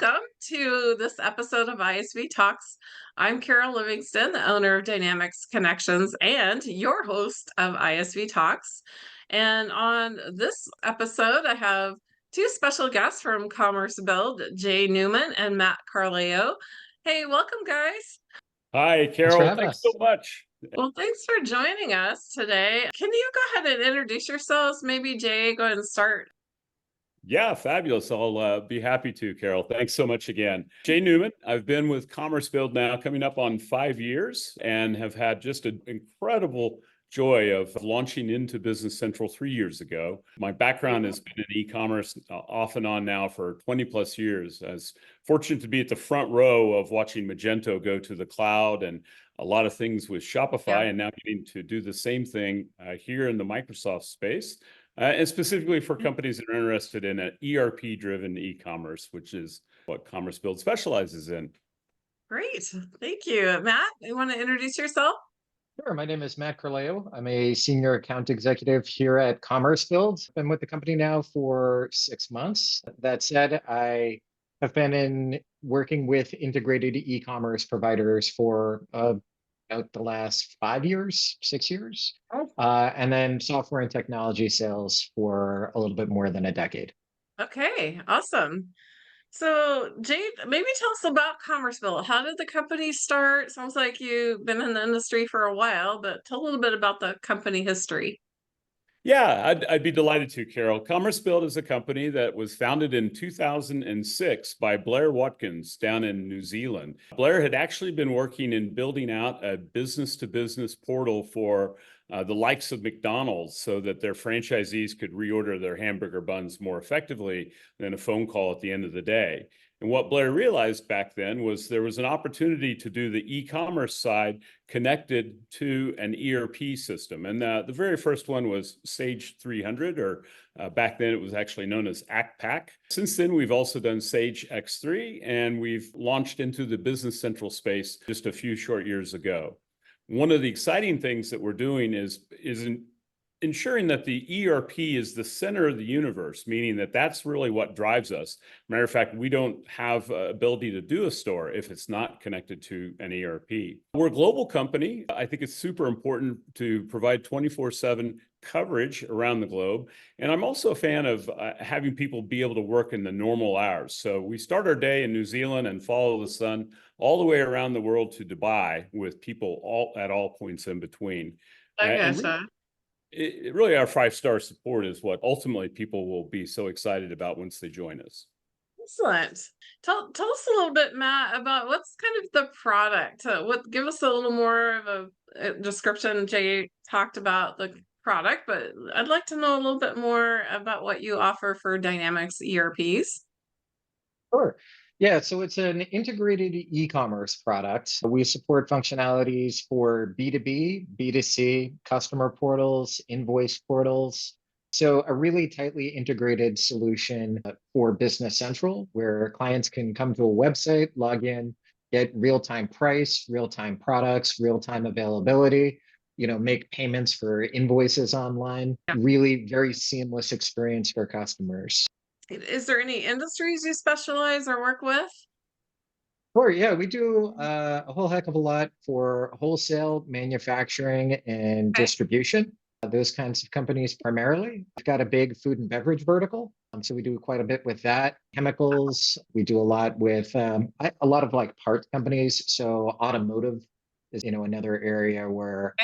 welcome to this episode of ISV Talks. I'm Carol Livingston, the owner of Dynamics Connections and your host of ISV Talks. And on this episode, I have two special guests from commercebuild, Jay Newman and Matt Carleo. Hey, welcome, guys. Hi, Thanks for Carol. having Thanks us. so much. Well, thanks for joining us today. Can you go ahead and introduce yourselves? Maybe Jay, go ahead and start. Yeah, fabulous. I'll be happy to, Carol. Thanks so much again. Jay Newman, I've been with commercebuild now coming up on 5 years and have had just an incredible joy of launching into Business Central 3 years ago. My background has been in e-commerce off and on now for 20 plus years. I was fortunate to be at the front row of watching Magento go to the cloud and a lot of things with Shopify, and now getting to do the same thing here in the Microsoft space. And specifically for companies that are interested in an ERP-driven e-commerce, which is what commercebuild specializes in. Great. Thank you. Matt, you want to introduce yourself? Sure. My name is Matt Carleo. I'm a senior account executive here at commercebuild. I've been with the company now for 6 months. That said, I have been working with integrated e-commerce providers for about the last 5 years, 6 years, and then software and technology sales for a little bit more than a decade. Okay, awesome. So, Jade, maybe tell us about commercebuild. How did the company start? Sounds like you've been in the industry for a while, but tell a little bit about the company history. Yeah, I'd be delighted to, Carol. commercebuild is a company that was founded in 2006 by Blair Watkins down in New Zealand. Blair had actually been working in building out a business-to-business portal for the likes of McDonald's so that their franchisees could reorder their hamburger buns more effectively than a phone call at the end of the day. And what Blair realized back then was there was an opportunity to do the e-commerce side connected to an ERP system. And the very first one was Sage 300, or back then it was actually known as ACPAC. Since then, we've also done Sage X3, and we've launched into the Business Central space just a few short years ago. One of the exciting things that we're doing is ensuring that the ERP is the center of the universe, meaning that that's really what drives us. Matter of fact, we don't have ability to do a store if it's not connected to an ERP. We're a global company. I think it's super important to provide 24/7 coverage around the globe. And I'm also a fan of having people be able to work in the normal hours. So we start our day in New Zealand and follow the sun all the way around the world to Dubai with people at all points in between. I And gotcha. really our 5-star support is what ultimately people will be so excited about once they join us. Excellent. Tell us a little bit, Matt, about what's kind of the product. Give us a little more of a description. Jay talked about the product, but I'd like to know a little bit more about what you offer for Dynamics ERPs. Sure. Yeah, so it's an integrated e-commerce product. We support functionalities for B2B, B2C, customer portals, invoice portals. So a really tightly integrated solution for Business Central, where clients can come to a website, log in, get real-time price, real-time products, real-time availability, make payments for invoices online. Yeah. Really very seamless experience for customers. Is there any industries you specialize or work with? Sure, yeah, we do a whole heck of a lot for wholesale, manufacturing, and Okay. distribution. Those kinds of companies primarily. We've got a big food and beverage vertical, so we do quite a bit with that. Chemicals, we do a lot with a lot of like parts companies. So automotive is another area where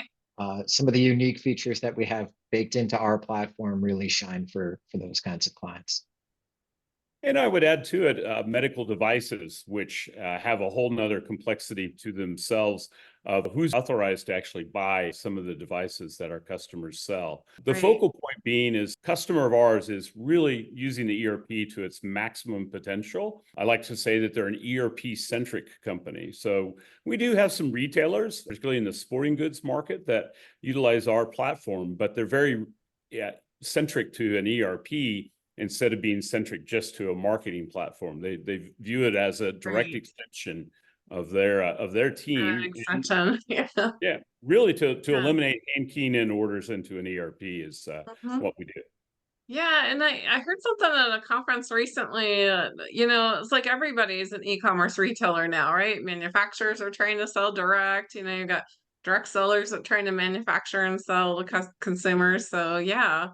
some of the unique features that we have baked into our platform really shine for those kinds of clients. And I would add to it medical devices, which have a whole nother complexity to themselves of who's authorized to actually buy some of the devices that our customers sell. The Right. focal point being is customer of ours is really using the ERP to its maximum potential. I like to say that they're an ERP-centric company. So we do have some retailers, particularly in the sporting goods market, that utilize our platform, but they're very centric to an ERP instead of being centric just to a marketing platform. They view it as a direct Right. extension of their team. Extension. Yeah. Yeah, really to Yeah. eliminate hand keying in orders into an ERP is Mhm. what we do. Yeah, and I heard something at a conference recently. It's like everybody's an e-commerce retailer now, right? Manufacturers are trying to sell direct. You got direct sellers that trying to manufacture and sell to consumers. So yeah,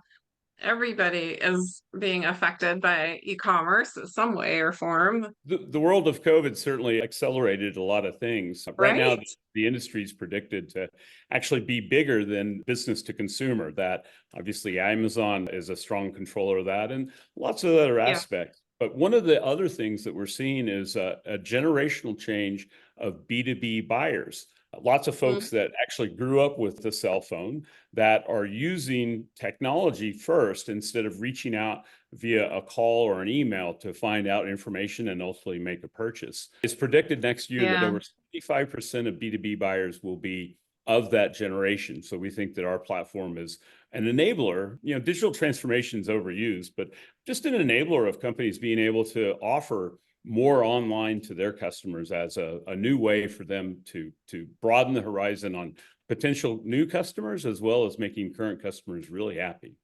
everybody is being affected by e-commerce in some way or form, The world of COVID certainly accelerated a lot of things. Right now, right? the industry is predicted to actually be bigger than business to consumer. That obviously Amazon is a strong controller of that, and lots of other Yeah. aspects. But one of the other things that we're seeing is a generational change of B2B buyers. Lots of Mm, folks that actually grew up with the cell phone that are using technology first instead of reaching out via a call or an email to find out information and ultimately make a purchase. It's predicted next year that yeah. over 75% of B2B buyers will be of that generation. So we think that our platform is an enabler. Digital transformation is overused, but just an enabler of companies being able to offer more online to their customers as a new way for them to broaden the horizon on potential new customers, as well as making current customers really happy.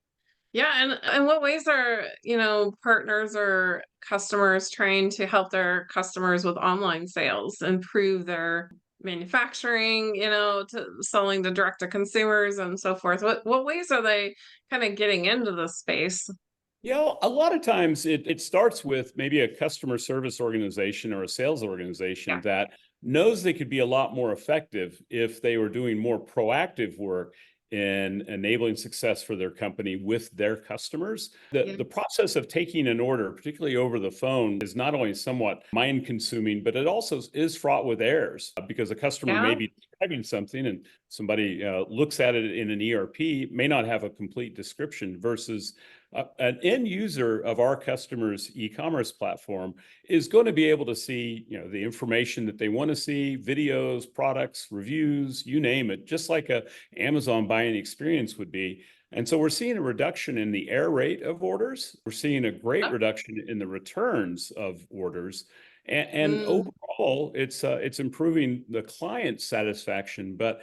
Yeah, and in what ways are, partners or customers trying to help their customers with online sales, improve their manufacturing, to selling to direct to consumers and so forth? What ways are they kind of getting into this space? A lot of times it starts with maybe a customer service organization or a sales Yeah. organization that knows they could be a lot more effective if they were doing more proactive work in enabling success for their company with their customers. The, Yeah. the process of taking an order, particularly over the phone, is not only somewhat mind consuming, but it also is fraught with errors because a customer may Yeah. be describing something and somebody looks at it in an ERP, may not have a complete description versus an end user of our customers' e-commerce platform is going to be able to see, the information that they want to see, videos, products, reviews, you name it, just like a Amazon buying experience would be. And so we're seeing a reduction in the error rate of orders. We're seeing a great Oh, reduction in the returns of orders. And mm, overall, it's improving the client satisfaction. But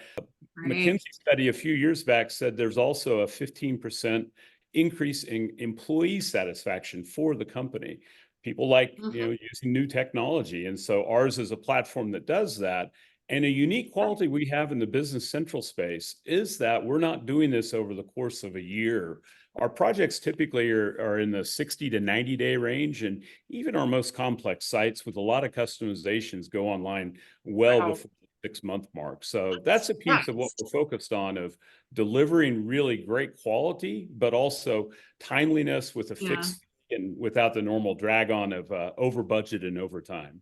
right. McKinsey study a few years back said there's also a 15% increase in employee satisfaction for the company. People like, Hmm. using new technology. And so ours is a platform that does that. And a unique quality we have in the Business Central space is that we're not doing this over the course of a year. Our projects typically are in the 60 to 90-day range. And even our most complex sites with a lot of customizations go online well Wow. before the 6-month mark. So that's a piece of what Yes. we're focused on, of delivering really great quality, but also timeliness with a Yeah. fixed fee and without the normal drag on of over budget and over time.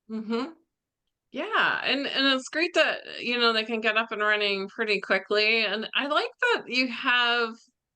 Hmm. Yeah, and it's great that, they can get up and running pretty quickly. And I like that you have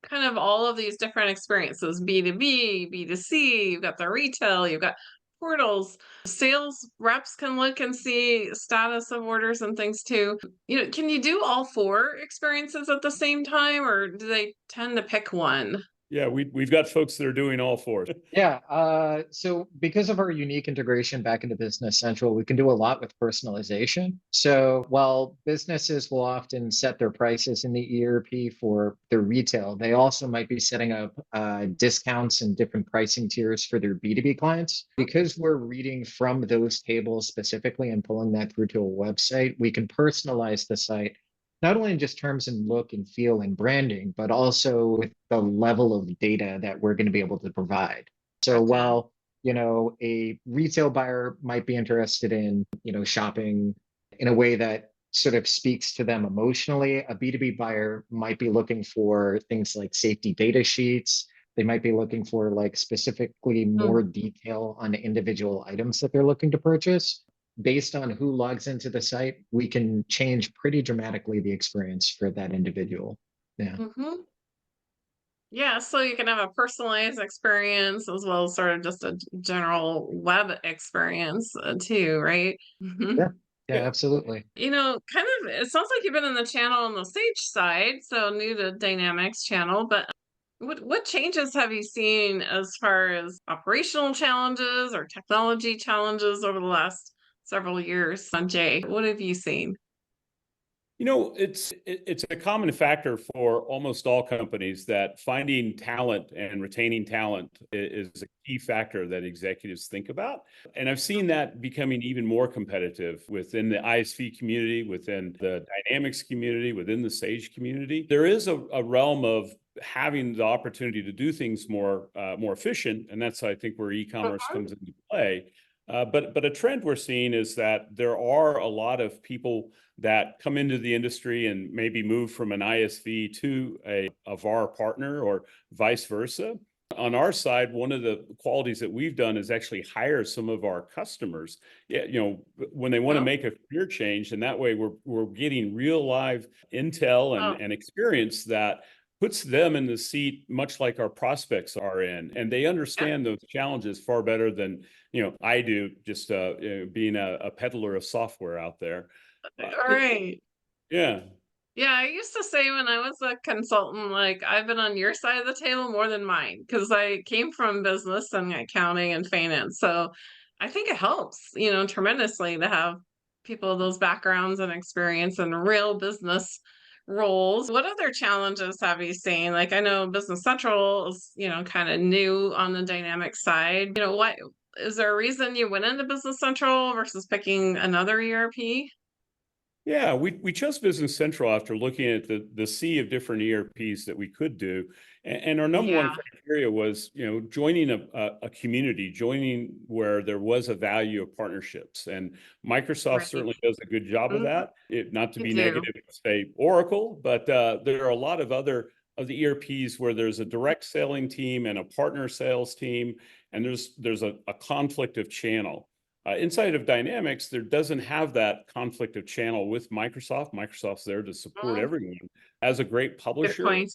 kind of all of these different experiences, B2B, B2C, you've got the retail, you've got portals. Sales reps can look and see status of orders and things too. Can you do all four experiences at the same time, or do they tend to pick one? Yeah, we've got folks that are doing all four. Yeah, so because of our unique integration back into Business Central, we can do a lot with personalization. So while businesses will often set their prices in the ERP for their retail, they also might be setting up discounts and different pricing tiers for their B2B clients. Because we're reading from those tables specifically and pulling that through to a website, we can personalize the site not only in just terms and look and feel and branding, but also with the level of data that we're going to be able to provide. So Gotcha. while, a retail buyer might be interested in, shopping in a way that sort of speaks to them emotionally, a B2B buyer might be looking for things like safety data sheets. They might be looking for like specifically more Mm, detail on individual items that they're looking to purchase. Based on who logs into the site, we can change pretty dramatically the experience for that individual. Yeah. mhm. Yeah, so you can have a personalized experience as well as sort of just a general web experience too, right? Mhm. Yeah. Yeah, Yeah. absolutely. Kind of, it sounds like you've been in the channel on the Sage side, so new to Dynamics channel, but what changes have you seen as far as operational challenges or technology challenges over the last several years, Sanjay? What have you seen? It's a common factor for almost all companies that finding talent and retaining talent is a key factor that executives think about. And I've seen that becoming even more competitive within the ISV community, within the Dynamics community, within the Sage community. There is a realm of having the opportunity to do things more efficient, and that's, I think, where e-commerce Mhm. comes into play. But a trend we're seeing is that there are a lot of people that come into the industry and maybe move from an ISV to a VAR partner or vice versa. On our side, one of the qualities that we've done is actually hire some of our customers, yeah, when they want to Oh, make a career change, and that way we're getting real live intel oh, and experience that puts them in the seat much like our prospects are in, and they yeah. understand those challenges far better than I do, just being a peddler of software out there. All right. Yeah. Yeah, I used to say when I was a consultant, like, I've been on your side of the table more than mine because I came from business and accounting and finance. So I think it helps, tremendously to have people of those backgrounds and experience in real business roles. What other challenges have you seen? Like, I know Business Central is, kind of new on the dynamic side. What is there a reason you went into Business Central versus picking another ERP? Yeah, we chose Business Central after looking at the sea of different ERPs that we could do, and our number one Yeah, criteria was joining a community, joining where there was a value of partnerships, and Microsoft right. certainly does a good job of Mhm. that. Not to You be do. negative, say Oracle, but there are a lot of other of the ERPs where there's a direct selling team and a partner sales team, and there's a conflict of channel. Inside of Dynamics, there doesn't have that conflict of channel with Microsoft. Microsoft's there to support Mhm. everyone. As a great Good publisher, point.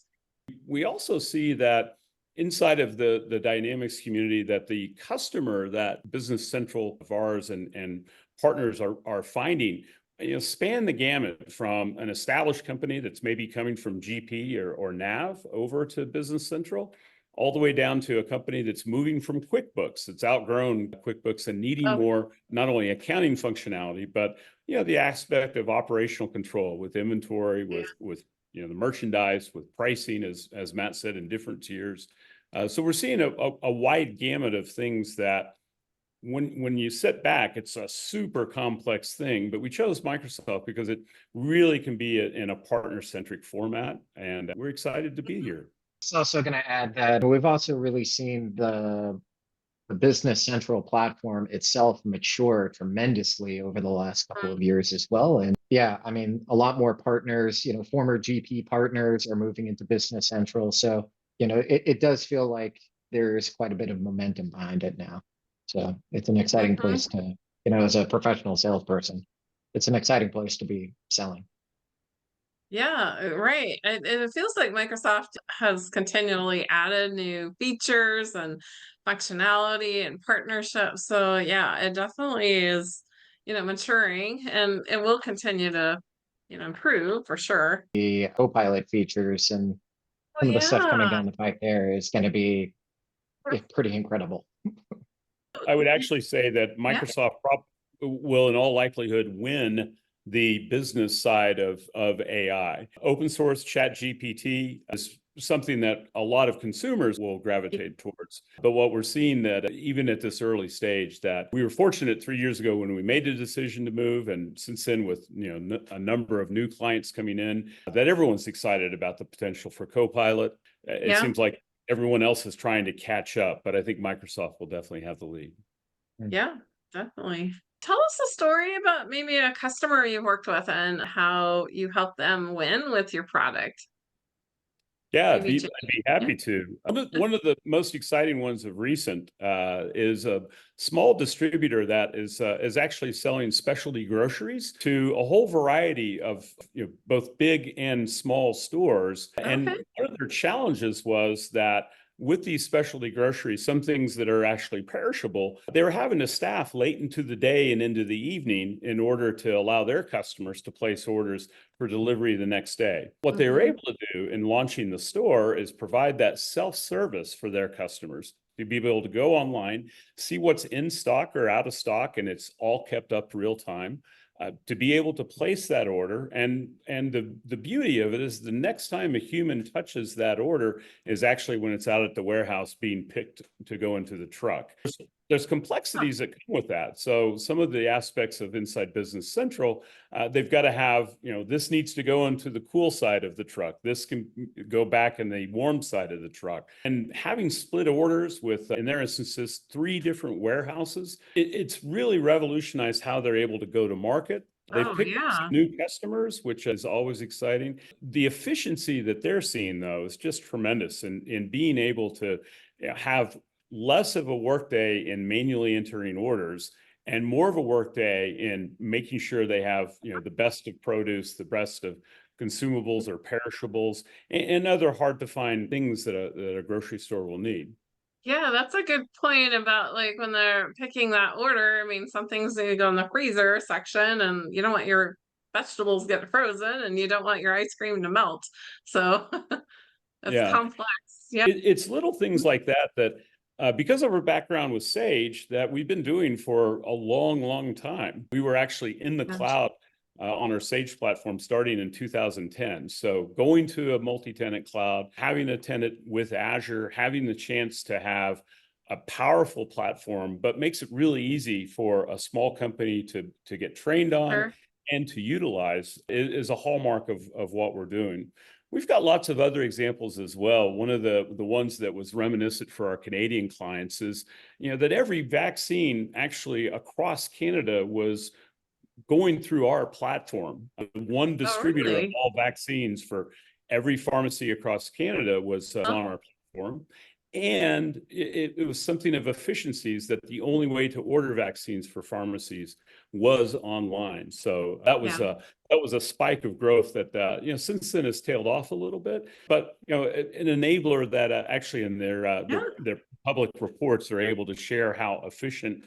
we also see that inside of the Dynamics community, that the customer that Business Central of ours and partners are finding, span the gamut from an established company that's maybe coming from GP or NAV over to Business Central, all the way down to a company that's moving from QuickBooks, that's outgrown QuickBooks and needing Oh, more, not only accounting functionality, but the aspect of operational control with inventory, yeah. with the merchandise, with pricing, as Matt said, in different tiers. So we're seeing a wide gamut of things that when you sit back, it's a super complex thing. But we chose Microsoft because it really can be in a partner-centric format, and we're excited to be Mhm. here. It's also going to add that we've also really seen the Business Central platform itself mature tremendously over the last couple Mm, of years as well. And yeah, I mean, a lot more partners, former GP partners are moving into Business Central. So, it does feel like there's quite a bit of momentum behind it now. So it's an exciting mhm. place to, as a professional salesperson, it's an exciting place to be selling. Yeah, right. And it feels like Microsoft has continually added new features and functionality and partnerships. So yeah, it definitely is, maturing and it will continue to, improve for sure. The Copilot features and Oh some of the stuff coming yeah. down the pipe there is going to be pretty incredible. I would actually say that Yeah. Microsoft will, in all likelihood, win the business side of AI. Open source ChatGPT is something that a lot of consumers will gravitate towards. But what we're seeing, that even at this early stage, that we were fortunate 3 years ago when we made the decision to move, and since then with a number of new clients coming in, that everyone's excited about the potential for Copilot. It Yeah. seems like everyone else is trying to catch up, but I think Microsoft will definitely have the lead. Yeah, definitely. Tell us a story about maybe a customer you worked with and how you helped them win with your product. Yeah, Maybe just, I'd be yeah. happy to. One of the most exciting ones of recent is a small distributor that is actually selling specialty groceries to a whole variety of both big and small stores. Okay. And one of their challenges was that with these specialty groceries, some things that are actually perishable, they were having to staff late into the day and into the evening in order to allow their customers to place orders for delivery the next day. What they were Mhm. able to do in launching the store is provide that self-service for their customers to be able to go online, see what's in stock or out of stock, and it's all kept up real time. to be able to place that order. And the beauty of it is the next time a human touches that order is actually when it's out at the warehouse being picked to go into the truck. There's complexities that come with that. So some of the aspects of Inside Business Central, they've got to have, this needs to go into the cool side of the truck. This can go back in the warm side of the truck. And having split orders with, in their instances, 3 different warehouses, it's really revolutionized how they're able to go to market. They've Oh, picked up some yeah. new customers, which is always exciting. The efficiency that they're seeing, though, is just tremendous in being able to have less of a workday in manually entering orders and more of a workday in making sure they have, the best of produce, the best of consumables or perishables, and other hard to find things that a grocery store will need. Yeah, that's a good point about like when they're picking that order. I mean, some things need to go in the freezer section, and you don't want your vegetables get frozen, and you don't want your ice cream to melt. So it's Yeah. complex. Yeah. It's little things like that because of our background with Sage, that we've been doing for a long, long time. We were actually in the cloud on our Sage platform starting in 2010. So going to a multi-tenant cloud, having a tenant with Azure, having the chance to have a powerful platform, but makes it really easy for a small company to get trained on Sure. and to utilize is a hallmark of what we're doing. We've got lots of other examples as well. One of the ones that was reminiscent for our Canadian clients is, that every vaccine actually across Canada was going through our platform. One Oh, distributor of really? all vaccines for every pharmacy across Canada was Huh? on our platform. And it was something of efficiencies that the only way to order vaccines for pharmacies was online. So that was Yeah. a spike of growth that since then has tailed off a little bit. But an enabler that actually in Yeah. their public reports are able to share how efficient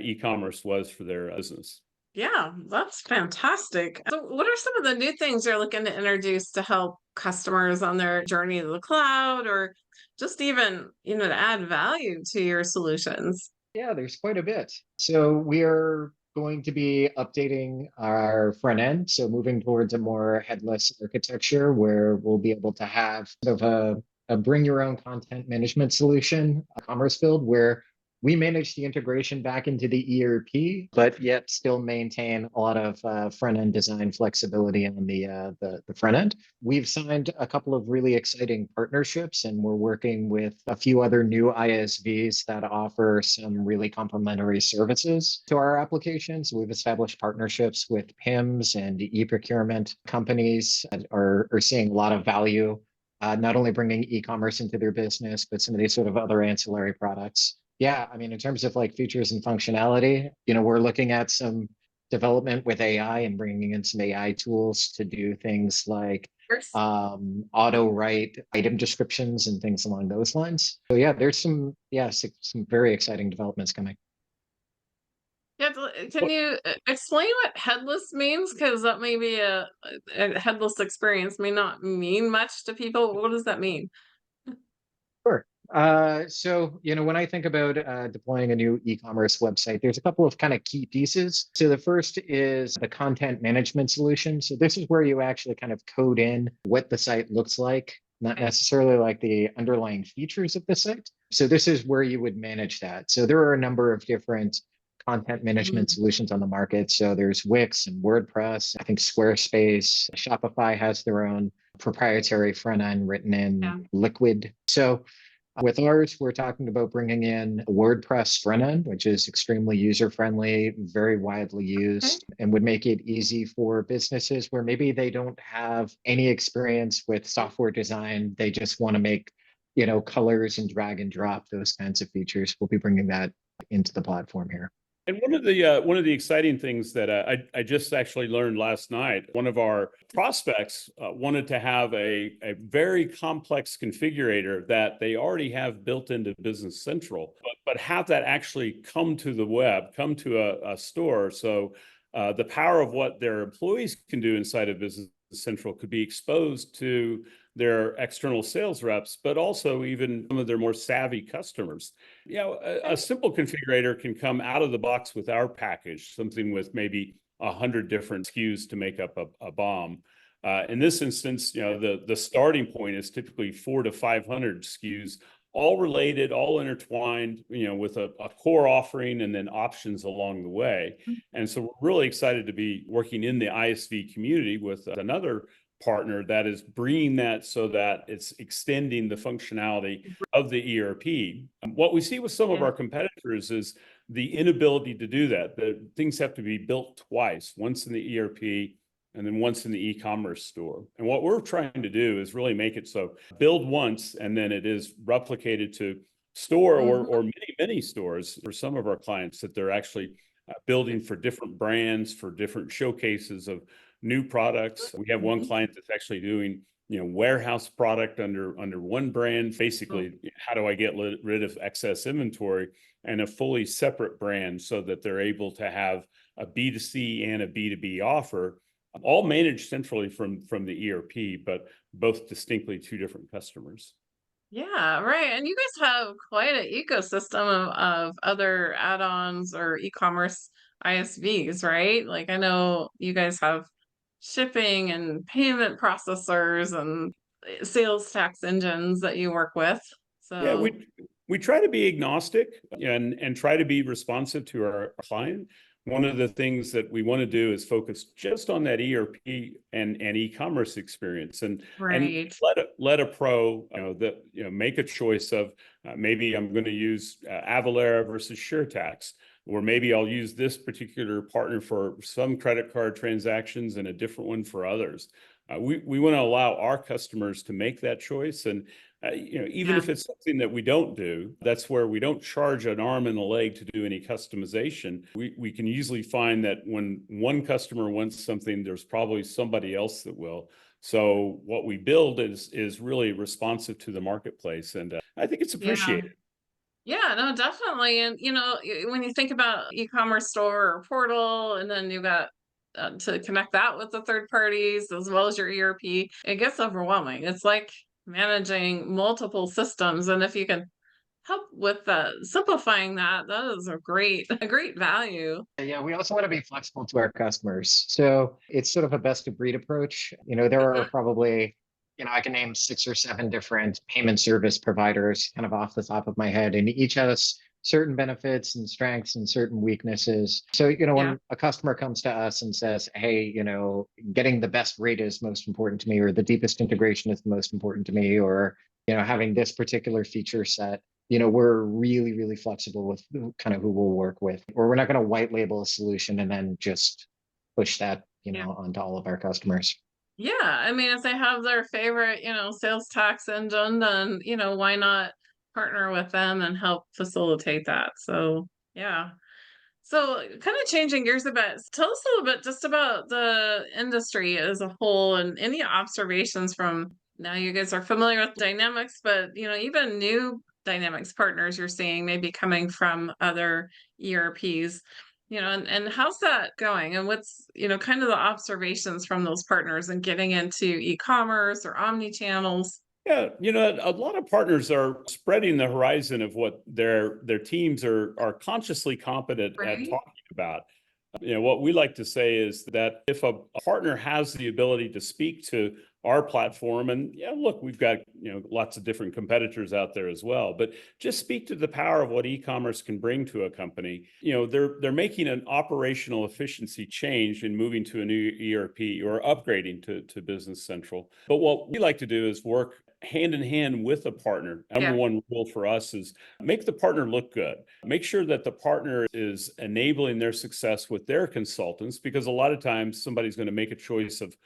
e-commerce was for their business. Yeah, that's fantastic. So, what are some of the new things you're looking to introduce to help customers on their journey to the cloud, or just even, to add value to your solutions? Yeah, there's quite a bit. So we are going to be updating our front end. So moving towards a more headless architecture where we'll be able to have sort of a bring your own content management solution, a commerce build where we manage the integration back into the ERP, but yet still maintain a lot of front end design flexibility on the front end. We've signed a couple of really exciting partnerships, and we're working with a few other new ISVs that offer some really complementary services to our applications. We've established partnerships with PIMS and e-procurement companies that are seeing a lot of value, not only bringing e-commerce into their business, but some of these sort of other ancillary products. Yeah, I mean, in terms of like features and functionality, we're looking at some development with AI and bringing in some AI tools to do things like First, auto write item descriptions and things along those lines. So yeah, there's some very exciting developments coming. yeah, can you explain what headless means? Because that may be a headless experience may not mean much to people. What does that mean? Sure. So, when I think about deploying a new e-commerce website, there's a couple of kind of key pieces. So the first is the content management solution. So this is where you actually kind of code in what the site looks like, not necessarily like the underlying features of the site. So this is where you would manage that. So there are a number of different content management Mhm. solutions on the market. So there's Wix and WordPress. I think Squarespace, Shopify has their own proprietary front end written in Yeah. Liquid. So with ours, we're talking about bringing in a WordPress front end, which is extremely user friendly, very widely Okay. used, and would make it easy for businesses where maybe they don't have any experience with software design. They just want to make, colors and drag and drop, those kinds of features. We'll be bringing that into the platform here. And one of the exciting things that I just actually learned last night, one of our prospects wanted to have a very complex configurator that they already have built into Business Central, but have that actually come to the web, come to a store. So the power of what their employees can do inside of Business Central could be exposed to their external sales reps, but also even some of their more savvy customers. A simple configurator can come out of the box with our package, something with maybe 100 different SKUs to make up a BOM. In this instance, the starting point is typically 400 to 500 SKUs, all related, all intertwined, with a core offering and then options along the way. And so we're really excited to be working in the ISV community with another partner that is bringing that so that it's extending the functionality of the ERP. What we see with some of our competitors is the inability to do that. The things have to be built twice, once in the ERP and then once in the e-commerce store. And what we're trying to do is really make it so build once and then it is replicated to store or many stores for some of our clients, that they're actually building for different brands, for different showcases of new products. We have one client that's actually doing warehouse product under one brand. Basically, how do I get rid of excess inventory, and a fully separate brand so that they're able to have a B2C and a B2B offer, all managed centrally from the ERP, but both distinctly two different customers. Yeah, right. And you guys have quite an ecosystem of other add-ons or e-commerce ISVs, right? Like I know you guys have shipping and payment processors and sales tax engines that you work with. Yeah, So we try to be agnostic and try to be responsive to our client. One of the things that we want to do is focus just on that ERP and e-commerce experience, and right. let a pro make a choice of maybe I'm going to use Avalara versus SureTax, or maybe I'll use this particular partner for some credit card transactions and a different one for others. We want to allow our customers to make that choice, and even if it's something that we don't do, that's where we don't charge an arm and a leg to do any customization. We can easily find that when one customer wants something, there's probably somebody else that will. So what we build is really responsive to the marketplace, and I think it's appreciated. Yeah, no, definitely. And when you think about e-commerce store or portal, and then you got to connect that with the third parties as well as your ERP, it gets overwhelming. It's like managing multiple systems, and if you can help with simplifying that, that is a great value. Yeah, we also want to be flexible to our customers. So it's sort of a best of breed approach. There are probably, I can name 6 or 7 different payment service providers kind of off the top of my head, and each has certain benefits and strengths and certain weaknesses. So, Yeah, when a customer comes to us and says, hey, getting the best rate is most important to me, or the deepest integration is the most important to me, or, having this particular feature set, we're really, really flexible with kind of who we'll work with, or we're not going to white label a solution and then just push that, yeah. onto all of our customers. Yeah, I mean, if they have their favorite, sales tax engine, then, why not partner with them and help facilitate that? So, yeah. So, kind of changing gears a bit, tell us a little bit just about the industry as a whole and any observations from now you guys are familiar with Dynamics, but, even new Dynamics partners you're seeing maybe coming from other ERPs. And how's that going? And what's, kind of the observations from those partners and getting into e-commerce or omni channels? Yeah, a lot of partners are spreading the horizon of what their teams are consciously competent at Right? talking about. What we like to say is that if a partner has the ability to speak to our platform, and look, we've got lots of different competitors out there as well, but just speak to the power of what e-commerce can bring to a company. They're making an operational efficiency change in moving to a new ERP or upgrading to Business Central. But what we like to do is work hand in hand with a partner. Number Yeah. one rule for us is make the partner look good. Make sure that the partner is enabling their success with their consultants, because a lot of times somebody's going to make a choice of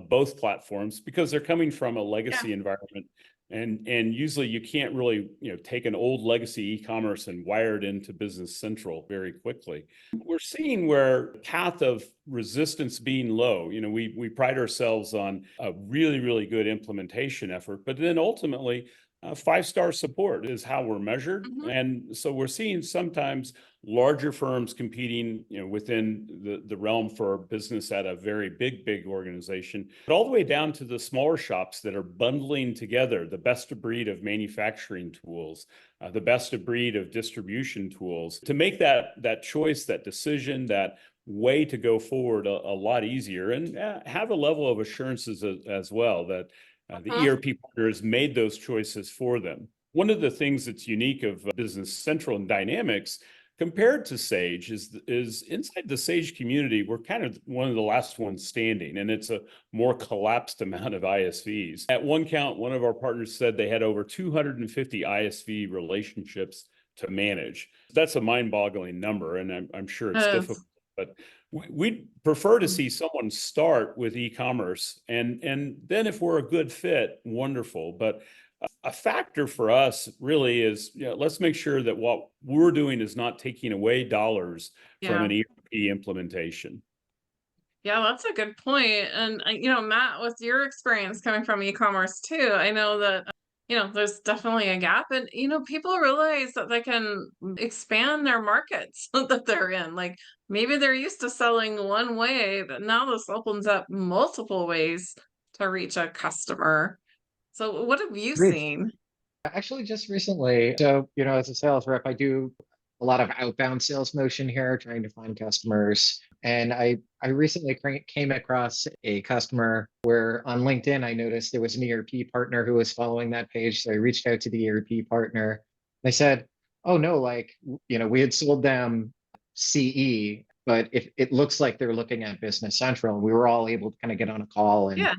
both platforms because they're coming from a Yeah. legacy environment. And usually you can't really take an old legacy e-commerce and wire it into Business Central very quickly. We're seeing where path of resistance being low. We pride ourselves on a really, really good implementation effort, but then ultimately 5-star support is how we're measured. Mhm. And so we're seeing sometimes larger firms competing, within the realm for business at a very big organization, but all the way down to the smaller shops that are bundling together the best of breed of manufacturing tools, the best of breed of distribution tools to make that choice, that decision, that way to go forward a lot easier, and have a level of assurances as well that the Mhm. ERP partner has made those choices for them. One of the things that's unique of Business Central and Dynamics compared to Sage is inside the Sage community, we're kind of one of the last ones standing, and it's a more collapsed amount of ISVs. At one count, one of our partners said they had over 250 ISV relationships to manage. That's a mind-boggling number, and I'm sure it's difficult. But we'd prefer to see someone start with e-commerce, and then if we're a good fit, wonderful. But a factor for us really is, let's make sure that what we're doing is not taking away dollars from Yeah. an ERP implementation. Yeah, that's a good point. And Matt, with your experience coming from e-commerce too, I know that there's definitely a gap, and people realize that they can expand their markets that they're in. Like maybe they're used to selling one way, but now this opens up multiple ways to reach a customer. So what have you Agreed. seen? Actually, just recently, so as a sales rep, I do a lot of outbound sales motion here, trying to find customers. And I recently came across a customer where on LinkedIn I noticed there was an ERP partner who was following that page. So I reached out to the ERP partner. They said, "Oh no, like we had sold them CE, but it looks like they're looking at Business Central." We were all able to kind of get on a call, and Yeah.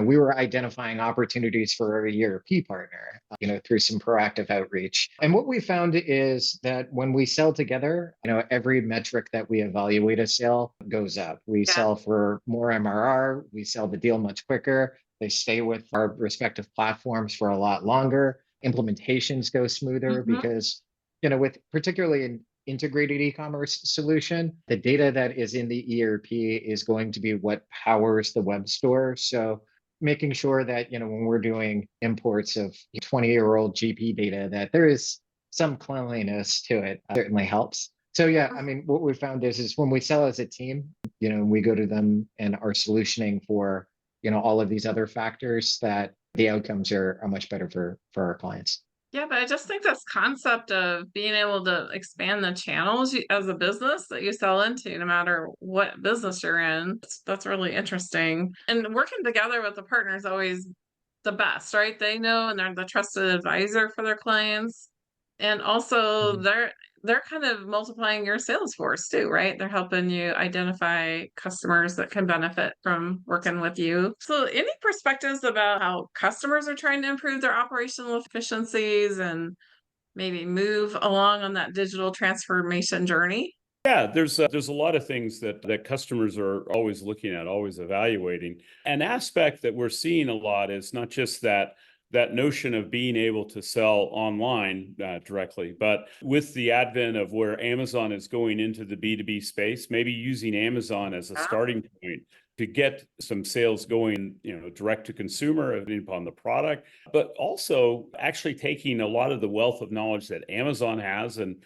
we were identifying opportunities for a ERP partner, through some proactive outreach. And what we found is that when we sell together, every metric that we evaluate a sale goes up. We Yeah. sell for more MRR, we sell the deal much quicker, they stay with our respective platforms for a lot longer. Implementations go smoother Hmm. because, with particularly an integrated e-commerce solution, the data that is in the ERP is going to be what powers the web store. So making sure that when we're doing imports of 20-year-old GP data, that there is some cleanliness to it, certainly helps. So yeah, I mean, what we found is when we sell as a team, we go to them and are solutioning for all of these other factors, that the outcomes are much better for our clients. Yeah, but I just think this concept of being able to expand the channels as a business that you sell into, no matter what business you're in, that's really interesting. And working together with the partner is always the best, right? They know, and they're the trusted advisor for their clients. And also Mhm. they're kind of multiplying your sales force too, right? They're helping you identify customers that can benefit from working with you. So any perspectives about how customers are trying to improve their operational efficiencies and maybe move along on that digital transformation journey? Yeah, there's a lot of things that customers are always looking at, always evaluating. An aspect that we're seeing a lot is not just that notion of being able to sell online directly, but with the advent of where Amazon is going into the B2B space, maybe using Amazon as a Yeah. starting point to get some sales going, direct to consumer upon the product, but also actually taking a lot of the wealth of knowledge that Amazon has, and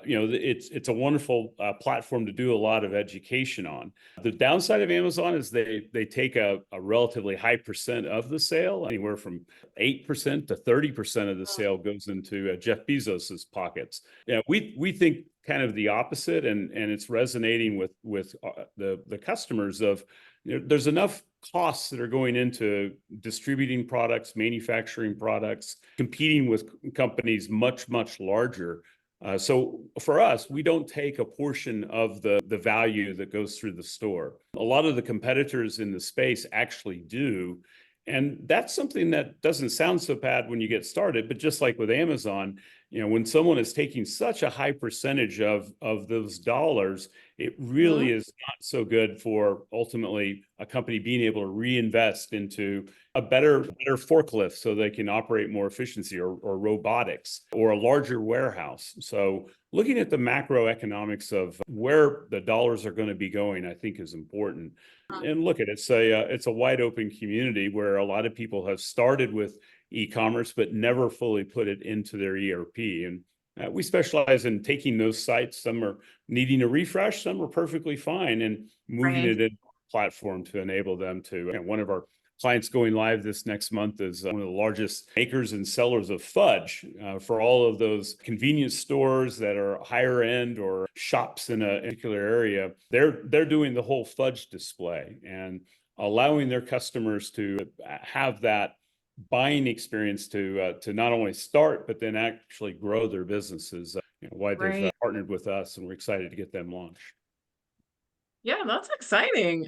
it's a wonderful platform to do a lot of education on. The downside of Amazon is they take a relatively high percent of the sale, anywhere from 8% to 30% of the sale goes into Jeff Bezos's pockets. Yeah, we think kind of the opposite, and it's resonating with the customers of, there's enough costs that are going into distributing products, manufacturing products, competing with companies much larger. So for us, we don't take a portion of the value that goes through the store. A lot of the competitors in the space actually do. And that's something that doesn't sound so bad when you get started, but just like with Amazon, when someone is taking such a high percentage of those dollars, it really Mhm. is not so good for ultimately a company being able to reinvest into a better forklift so they can operate more efficiency, or robotics, or a larger warehouse. So looking at the macroeconomics of where the dollars are going to be going, I think is important. And look at it, it's a wide open community where a lot of people have started with e-commerce but never fully put it into their ERP. And we specialize in taking those sites. Some are needing a refresh, some are perfectly fine, and moving Right. it in platform to enable them to. One of our client's going live this next month is one of the largest makers and sellers of fudge for all of those convenience stores that are higher end or shops in a particular area. They're doing the whole fudge display and allowing their customers to have that buying experience to not only start but then actually grow their businesses. Why they've Right. partnered with us, and we're excited to get them launched. Yeah, that's exciting.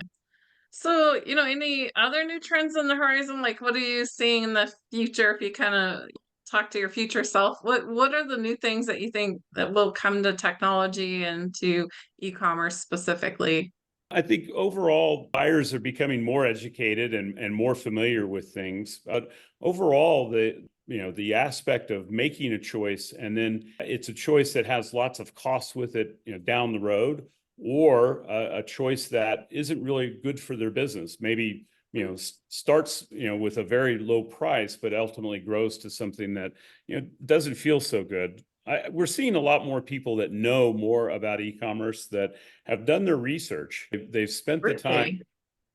So, any other new trends on the horizon? Like, what are you seeing in the future? If you kind of talk to your future self, what are the new things that you think that will come to technology and to e-commerce specifically? I think overall buyers are becoming more educated and more familiar with things. But overall, the aspect of making a choice, and then it's a choice that has lots of costs with it, down the road, or a choice that isn't really good for their business. Maybe starts with a very low price, but ultimately grows to something that doesn't feel so good. We're seeing a lot more people that know more about e-commerce, that have done their research. They've spent the time Really?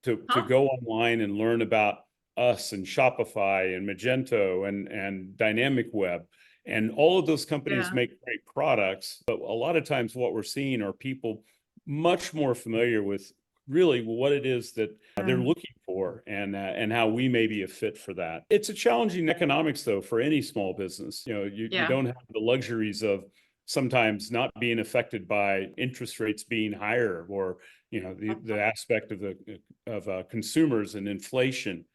to Huh? go online and learn about us and Shopify and Magento and Dynamic Web. And all of those companies Yeah. make great products. But a lot of times what we're seeing are people much more familiar with really what it is that they're Yeah. looking for, and how we may be a fit for that. It's a challenging economics though for any small business. You Yeah. don't have the luxuries of sometimes not being affected by interest rates being higher, or the aspect of consumers and inflation.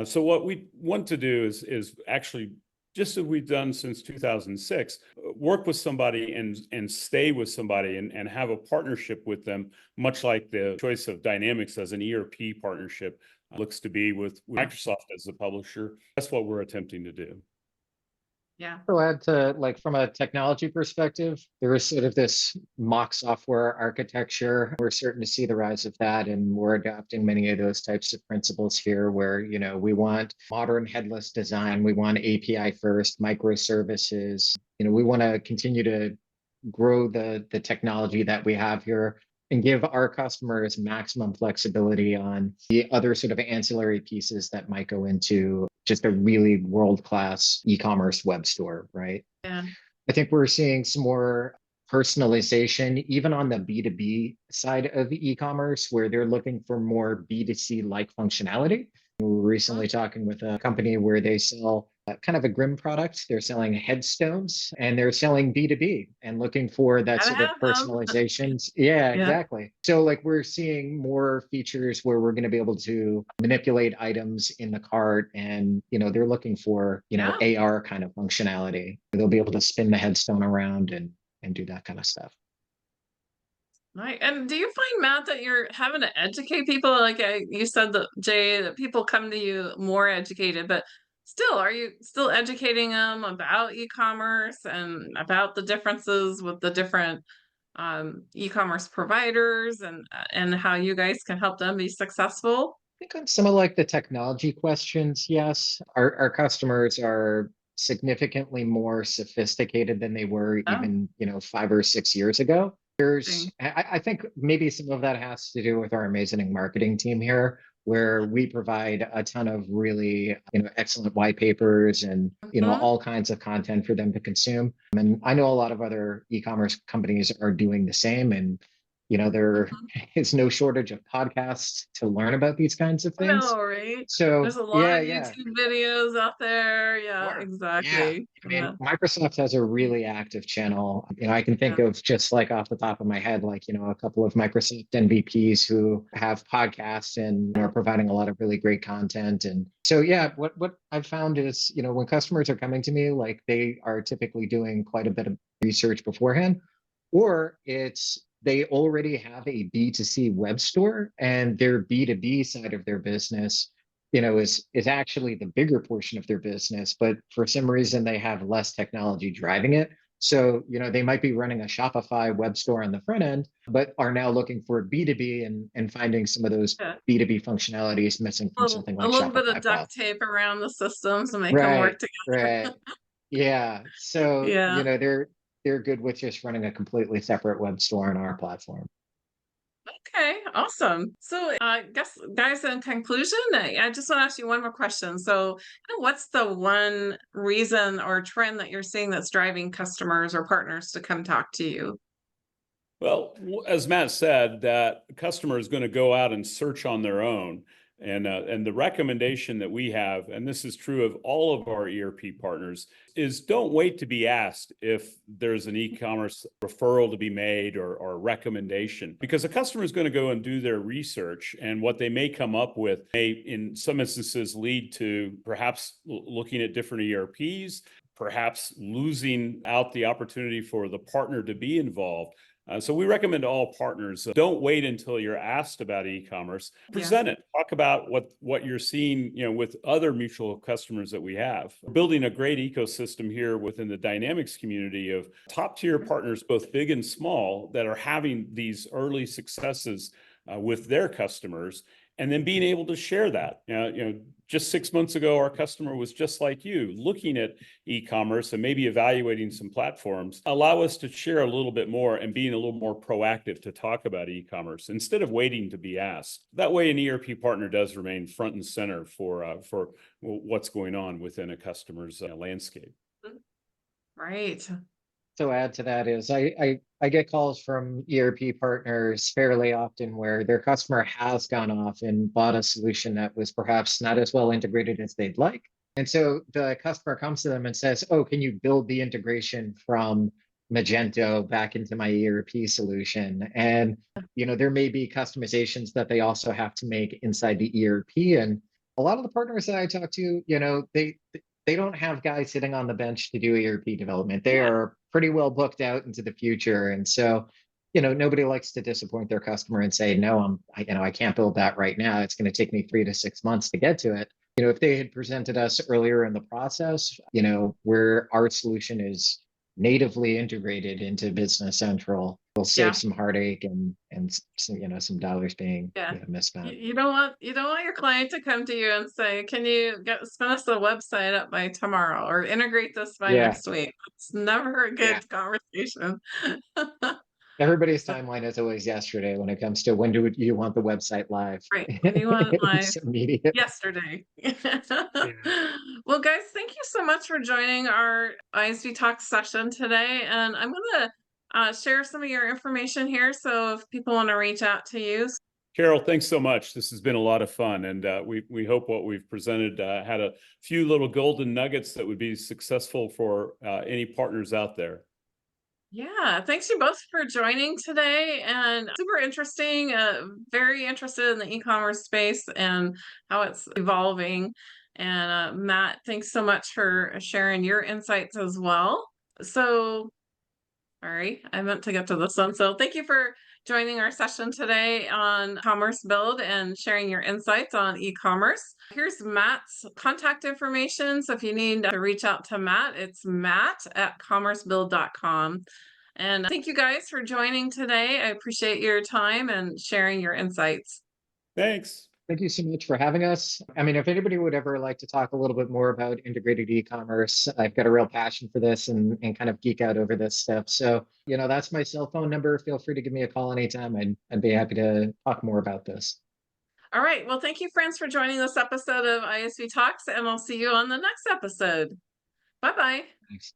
So what we want to do is actually, just as we've done since 2006, work with somebody and stay with somebody and have a partnership with them, much like the choice of Dynamics as an ERP partnership looks to be with Microsoft as the publisher. That's what we're attempting to do. Yeah. To add to, like, from a technology perspective, there is sort of this mock software architecture. We're starting to see the rise of that, and we're adopting many of those types of principles here, where we want modern headless design, we want API first, microservices. We want to continue to grow the technology that we have here and give our customers maximum flexibility on the other sort of ancillary pieces that might go into just a really world-class e-commerce web store, right? Yeah. I think we're seeing some more personalization, even on the B2B side of e-commerce, where they're looking for more B2C-like functionality. We were recently talking with a company where they sell kind of a grim product. They're selling headstones, and they're selling B2B and looking for that Gotta sort of have them. personalizations. Yeah, Yeah. exactly. So like we're seeing more features where we're going to be able to manipulate items in the cart, and they're looking for Yeah. AR kind of functionality. They'll be able to spin the headstone around and do that kind of stuff. Right. And do you find, Matt, that you're having to educate people? Like you said, that Jay, that people come to you more educated, but still, are you still educating them about e-commerce and about the differences with the different e-commerce providers, and how you guys can help them be successful? I think on some of like the technology questions, yes, our customers are significantly more sophisticated than they were Oh, even 5 or 6 years ago. interesting. I think maybe some of that has to do with our amazing marketing team here, where we provide a ton of really excellent white papers and Mhm. all kinds of content for them to consume. And I know a lot of other e-commerce companies are doing the same, and there Mhm. is no shortage of podcasts to learn about these kinds of I things. know, right? There's So a lot yeah, of yeah. YouTube videos out there. Yeah, Sure. Yeah. exactly. I mean, Yeah. Microsoft has a really active channel. I can think Yeah. of, just like off the top of my head, like, a couple of Microsoft MVPs who have podcasts and are providing a lot of really great content. And so, yeah, what I've found is, when customers are coming to me, like they are typically doing quite a bit of research beforehand, or it's they already have a B2C web store, and their B2B side of their business is actually the bigger portion of their business, but for some reason they have less technology driving it. So, they might be running a Shopify web store on the front end, but are now looking for B2B, and finding some of those Yeah. B2B functionalities missing from something A like little bit of Shopify duct Plus. tape around the systems to make them Right, work together. right. Yeah. So, Yeah. they're good with just running a completely separate web store on our platform. Okay, awesome. So I guess, guys, in conclusion, I just want to ask you one more question. So, what's the one reason or trend that you're seeing that's driving customers or partners to come talk to you? Well, as Matt said, that customer is going to go out and search on their own. And the recommendation that we have, and this is true of all of our ERP partners, is don't wait to be asked if there's an e-commerce referral to be made or a recommendation, because the customer is going to go and do their research, and what they may come up with may, in some instances, lead to perhaps looking at different ERPs, perhaps losing out the opportunity for the partner to be involved. So we recommend to all partners, don't wait until you're asked about e-commerce. Present it. Talk about what you're seeing, with other mutual customers that we have. We're building a great ecosystem here within the Dynamics community of top-tier partners, both big and small, that are having these early successes with their customers, and then being able to share that. Just 6 months ago, our customer was just like you, looking at e-commerce and maybe evaluating some platforms. Allow us to share a little bit more and being a little more proactive to talk about e-commerce instead of waiting to be asked. That way, an ERP partner does remain front and center for what's going on within a customer's landscape. Right. So add to that is I get calls from ERP partners fairly often where their customer has gone off and bought a solution that was perhaps not as well integrated as they'd like. And so the customer comes to them and says, "Oh, can you build the integration from Magento back into my ERP solution?" And there may be customizations that they also have to make inside the ERP. And a lot of the partners that I talk to, they don't have guys sitting on the bench to do ERP development. They are pretty well booked out into the future. And so, nobody likes to disappoint their customer and say, no, I can't build that right now. It's going to take me 3 to 6 months to get to it. If they had presented us earlier in the process, where our solution is natively integrated into Business Central, we'll save some heartache and some dollars being misspent. You don't want your client to come to you and say, "Can you spin us a website up by tomorrow or integrate this by next week?" It's never a good conversation. Everybody's timeline is always yesterday when it comes to when do you want the website live. Right. When do you want it live? It's immediate. Yesterday. Well, guys, thank you so much for joining our ISV Talk session today. And I'm going to share some of your information here. So if people want to reach out to you. Carol, thanks so much. This has been a lot of fun, and we hope what we've presented had a few little golden nuggets that would be successful for any partners out there. Yeah, thanks you both for joining today, and super interesting, very interested in the e-commerce space and how it's evolving. And Matt, thanks so much for sharing your insights as well. So, sorry, I meant to get to this one. So thank you for joining our session today on Commerce Build and sharing your insights on e-commerce. Here's Matt's contact information. So if you need to reach out to Matt, it's matt@commercebuild.com. And thank you guys for joining today. I appreciate your time and sharing your insights. Thanks. Thank you so much for having us. I mean, if anybody would ever like to talk a little bit more about integrated e-commerce, I've got a real passion for this and kind of geek out over this stuff. So, that's my cell phone number. Feel free to give me a call anytime. I'd be happy to talk more about this. All right. Well, thank you, friends, for joining this episode of ISV Talks, and I'll see you on the next episode. Bye-bye. Thanks.